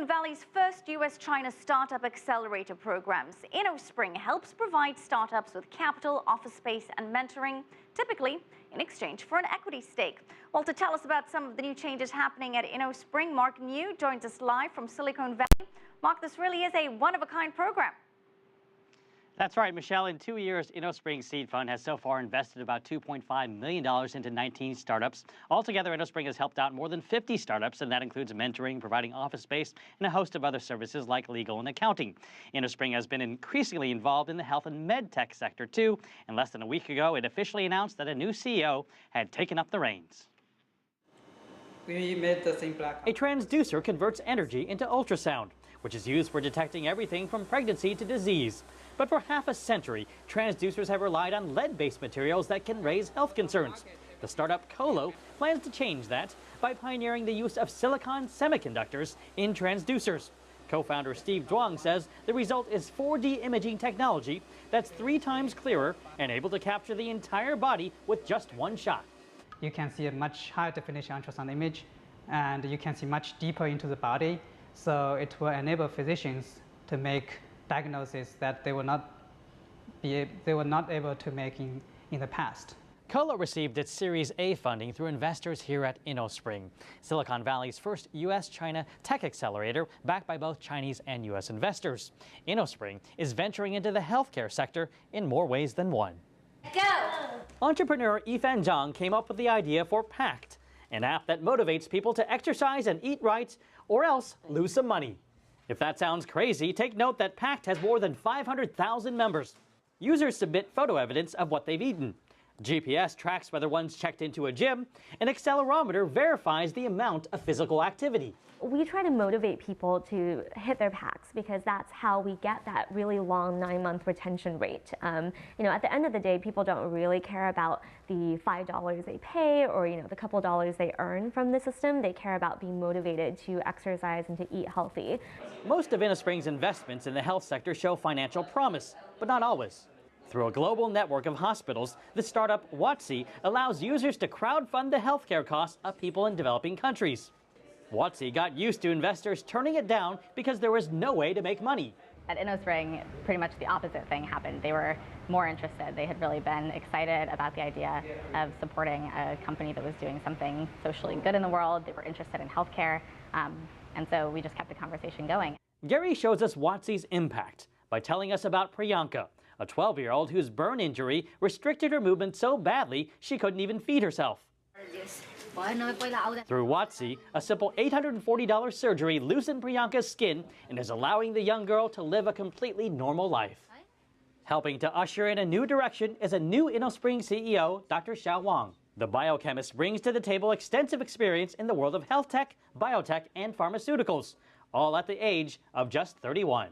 Silicon Valley's first U.S.-China startup accelerator programs, Innospring helps provide startups with capital, office space, and mentoring, typically in exchange for an equity stake. Well, to tell us about some of the new changes happening at Innospring, Mark New joins us live from Silicon Valley. Mark, this really is a one-of-a-kind program. That's right, Michelle. In 2 years, Innospring's seed fund has so far invested about $2.5 million into 19 startups. Altogether, Innospring has helped out more than 50 startups, and that includes mentoring, providing office space, and a host of other services like legal and accounting. Innospring has been increasingly involved in the health and med tech sector, too. And less than a week ago, it officially announced that a new CEO had taken up the reins. We made the same black. A transducer converts energy into ultrasound, which is used for detecting everything from pregnancy to disease. But for half a century, transducers have relied on lead-based materials that can raise health concerns. The startup Colo plans to change that by pioneering the use of silicon semiconductors in transducers. Co-founder Steve Duong says the result is 4D imaging technology that's 3 times clearer and able to capture the entire body with just one shot. You can see a much higher definition ultrasound image, and you can see much deeper into the body. So it will enable physicians to make diagnoses that they were not able to make in the past. Colo received its Series A funding through investors here at Innospring, Silicon Valley's first U.S.-China tech accelerator backed by both Chinese and U.S. investors. Innospring is venturing into the healthcare sector in more ways than one. Go! Entrepreneur Yifan Zhang came up with the idea for PACT, an app that motivates people to exercise and eat right, or else lose some money. If that sounds crazy, take note that PACT has more than 500,000 members. Users submit photo evidence of what they've eaten. GPS tracks whether one's checked into a gym. An accelerometer verifies the amount of physical activity. We try to motivate people to hit their packs because that's how we get that really long 9-month retention rate. At the end of the day, people don't really care about the $5 they pay or the couple dollars they earn from the system. They care about being motivated to exercise and to eat healthy. Most of Innospring's investments in the health sector show financial promise, but not always. Through a global network of hospitals, the startup Watsi allows users to crowdfund the healthcare costs of people in developing countries. Watsi got used to investors turning it down because there was no way to make money. At Innospring, pretty much the opposite thing happened. They were more interested. They had really been excited about the idea of supporting a company that was doing something socially good in the world. They were interested in healthcare, and so we just kept the conversation going. Gary shows us Watsi's impact by telling us about Priyanka, a 12-year-old whose burn injury restricted her movement so badly she couldn't even feed herself. Through Watsi, a simple $840 surgery loosened Priyanka's skin and is allowing the young girl to live a completely normal life. Helping to usher in a new direction is a new Innospring CEO, Dr. Xiao Wang. The biochemist brings to the table extensive experience in the world of health tech, biotech, and pharmaceuticals, all at the age of just 31.